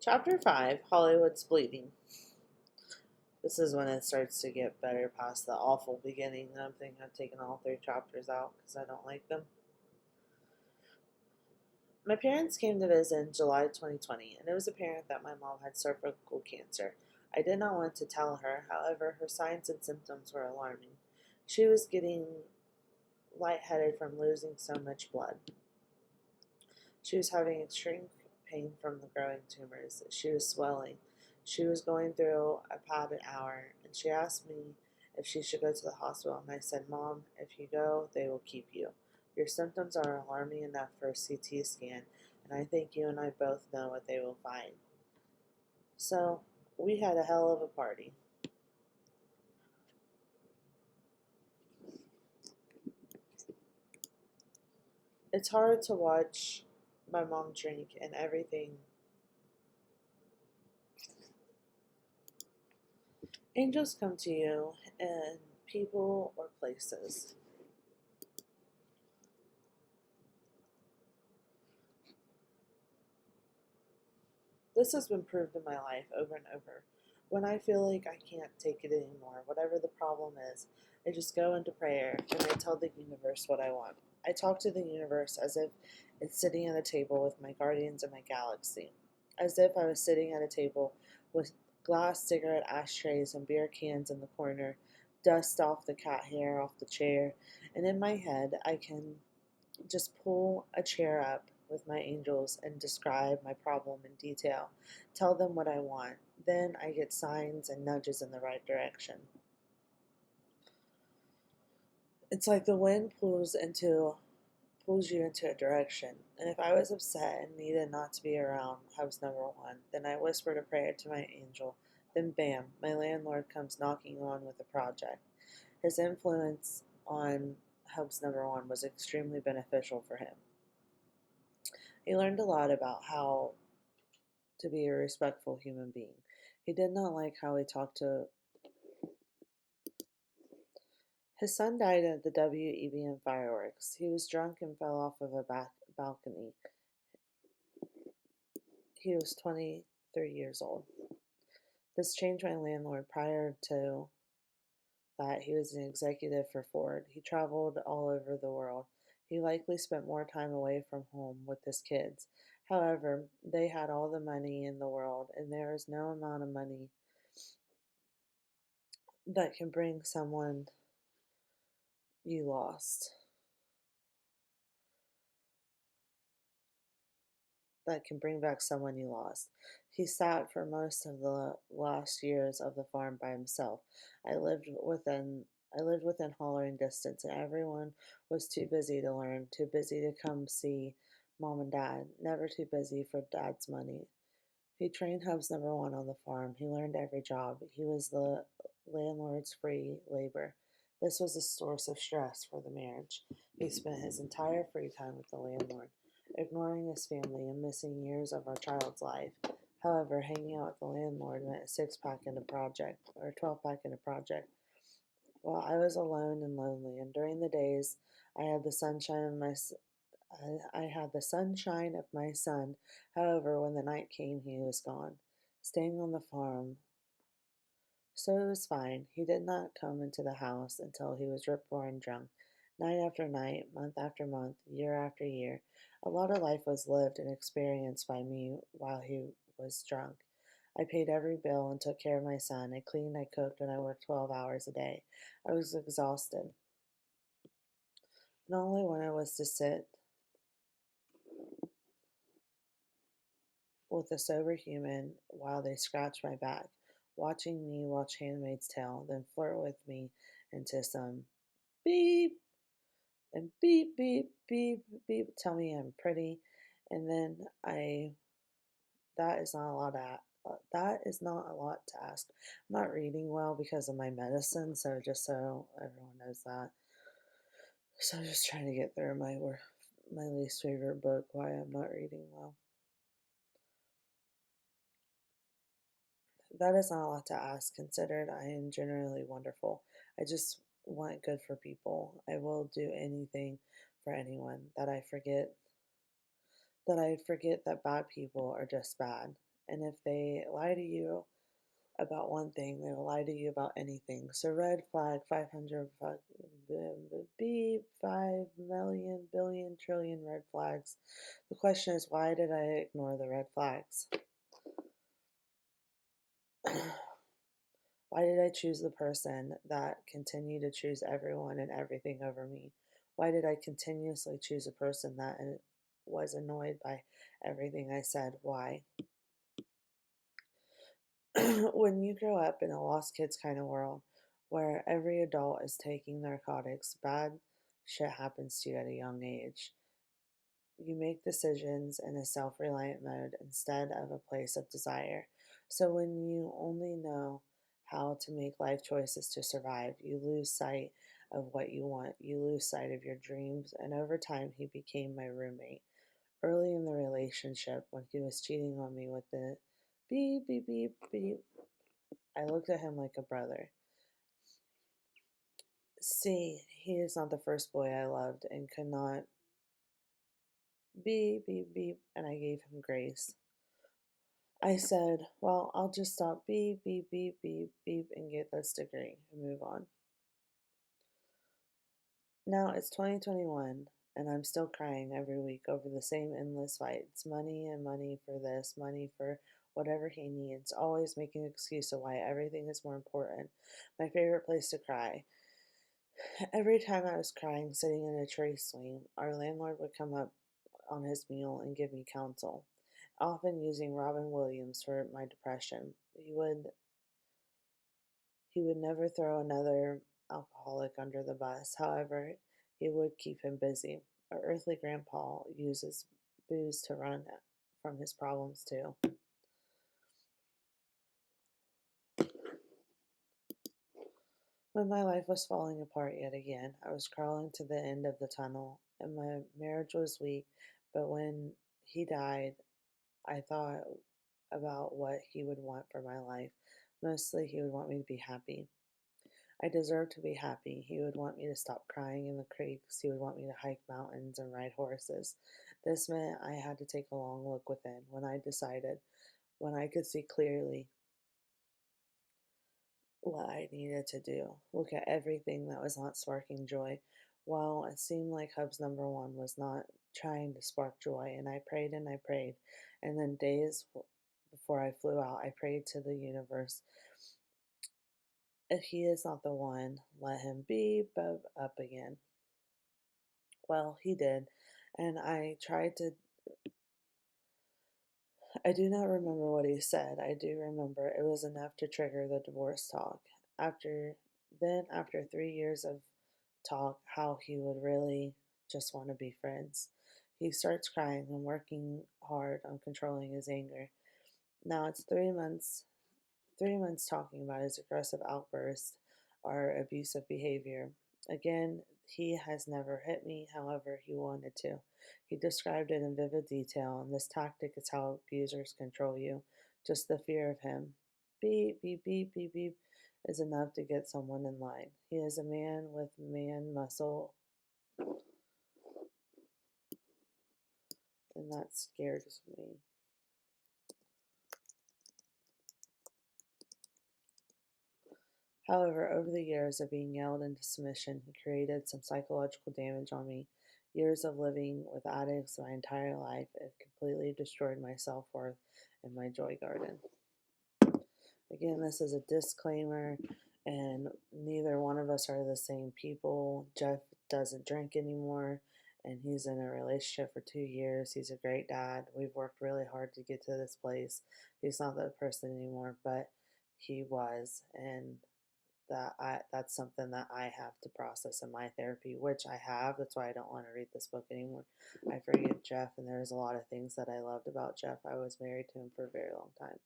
Chapter 5, Hollywood's Bleeding. This is when it starts to get better past the awful beginning. I'm thinking of taking all 3 chapters out because I don't like them. My parents came to visit in July 2020, and it was apparent that my mom had cervical cancer. I did not want to tell her, however, her signs and symptoms were alarming. She was getting lightheaded from losing so much blood. She was having extreme pain from the growing tumors. She was swelling. She was going through a padded hour, and she asked me if she should go to the hospital. And I said, Mom, if you go, they will keep you. Your symptoms are alarming enough for a CT scan, and I think you and I both know what they will find. So, we had a hell of a party. It's hard to watch my mom drink and everything. Angels come to you in people or places. This has been proved in my life over and over. When I feel like I can't take it anymore, whatever the problem is, I just go into prayer and I tell the universe what I want. I talk to the universe as if it's sitting at a table with my guardians of my galaxy, as if I was sitting at a table with glass cigarette ashtrays and beer cans in the corner, dust off the cat hair off the chair, and in my head I can just pull a chair up with my angels and describe my problem in detail, tell them what I want. Then I get signs and nudges in the right direction. It's like the wind pulls you into a direction. And if I was upset and needed not to be around Hubs number 1, then I whispered a prayer to my angel. Then bam, my landlord comes knocking on with a project. His influence on Hubs number 1 was extremely beneficial for him. He learned a lot about how to be a respectful human being. He did not like how he talked to. His son died at the WEBM fireworks. He was drunk and fell off of a balcony. He was 23 years old. This changed my landlord. Prior to that, he was an executive for Ford. He traveled all over the world. He likely spent more time away from home with his kids. However, they had all the money in the world, and there is no amount of money that can bring someone you lost, that can bring back someone you lost. He sat for most of the last years of the farm by himself. I lived within hollering distance, and everyone was too busy to learn, too busy to come see mom and dad, never too busy for dad's money. He trained Hubs number 1 on the farm. He learned every job. He was the landlord's free labor. This was a source of stress for the marriage. He spent his entire free time with the landlord, ignoring his family and missing years of our child's life. However, hanging out with the landlord meant a 6-pack in a project, or a 12-pack in a project. While I was alone and lonely, and during the days I had the sunshine of my I had the sunshine of my son. However, when the night came, he was gone, staying on the farm. So it was fine. He did not come into the house until he was rip roaring drunk. Night after night, month after month, year after year, a lot of life was lived and experienced by me while he was drunk. I paid every bill and took care of my son. I cleaned, I cooked, and I worked 12 hours a day. I was exhausted. And all I wanted was to sit with a sober human while they scratched my back, watching me watch Handmaid's Tale, then flirt with me into some beep and beep, beep, beep, beep, tell me I'm pretty, and then that is not a lot to that is not a lot to ask. I'm not reading well because of my medicine, so just so everyone knows that. So I'm just trying to get through my least favorite book, why I'm not reading well. That is not a lot to ask, considered I am generally wonderful. I just want good for people. I will do anything for anyone. That I forget that bad people are just bad. And if they lie to you about one thing, they will lie to you about anything. So red flag, 500 beep, 5 million, billion, trillion red flags. The question is, why did I ignore the red flags? Why did I choose the person that continued to choose everyone and everything over me? Why did I continuously choose a person that was annoyed by everything I said? Why? When you grow up in a lost kids kind of world where every adult is taking narcotics, bad shit happens to you at a young age. You make decisions in a self reliant mode instead of a place of desire. So when you only know how to make life choices to survive, you lose sight of what you want. You lose sight of your dreams. And over time, he became my roommate. Early in the relationship, when he was cheating on me with the beep, beep, beep, beep, I looked at him like a brother. See, he is not the first boy I loved and could not beep, beep, beep, and I gave him grace. I said, well, I'll just stop beep, beep, beep, beep, beep, and get this degree and move on. Now it's 2021, and I'm still crying every week over the same endless fights. Money and money for this, money for whatever he needs, always making an excuse of why everything is more important. My favorite place to cry. Every time I was crying, sitting in a tree swing, our landlord would come up on his mule and give me counsel, often using Robin Williams for my depression. He would never throw another alcoholic under the bus. However, he would keep him busy. Our earthly grandpa uses booze to run from his problems too. When my life was falling apart yet again, I was crawling to the end of the tunnel, and my marriage was weak. But when he died, I thought about what he would want for my life. Mostly, he would want me to be happy. I deserved to be happy. He would want me to stop crying in the creeks. He would want me to hike mountains and ride horses. This meant I had to take a long look within. When I could see clearly what I needed to do, look at everything that was not sparking joy. While it seemed like Hub's number one was not trying to spark joy, and I prayed and I prayed. And then days before I flew out, I prayed to the universe, if he is not the one, let him be up again. Well, he did, and I do not remember what he said. I do remember it was enough to trigger the divorce talk. After 3 years of talk, how he would really just want to be friends. He starts crying and working hard on controlling his anger. Now it's 3 months talking about his aggressive outbursts or abusive behavior. Again, he has never hit me, however, he wanted to. He described it in vivid detail, and this tactic is how abusers control you. Just the fear of him. Beep, beep, beep, beep, beep is enough to get someone in line. He is a man with man muscle, and that scares me. However, over the years of being yelled into submission, he created some psychological damage on me. Years of living with addicts my entire life, it completely destroyed my self worth and my joy garden. Again, this is a disclaimer, and neither one of us are the same people. Jeff doesn't drink anymore, and he's in a relationship for 2 years. He's a great dad. We've worked really hard to get to this place. He's not that person anymore, but he was, and that's something that I have to process in my therapy, which I have. That's why I don't want to read this book anymore. I forgive Jeff, and there's a lot of things that I loved about Jeff. I was married to him for a very long time.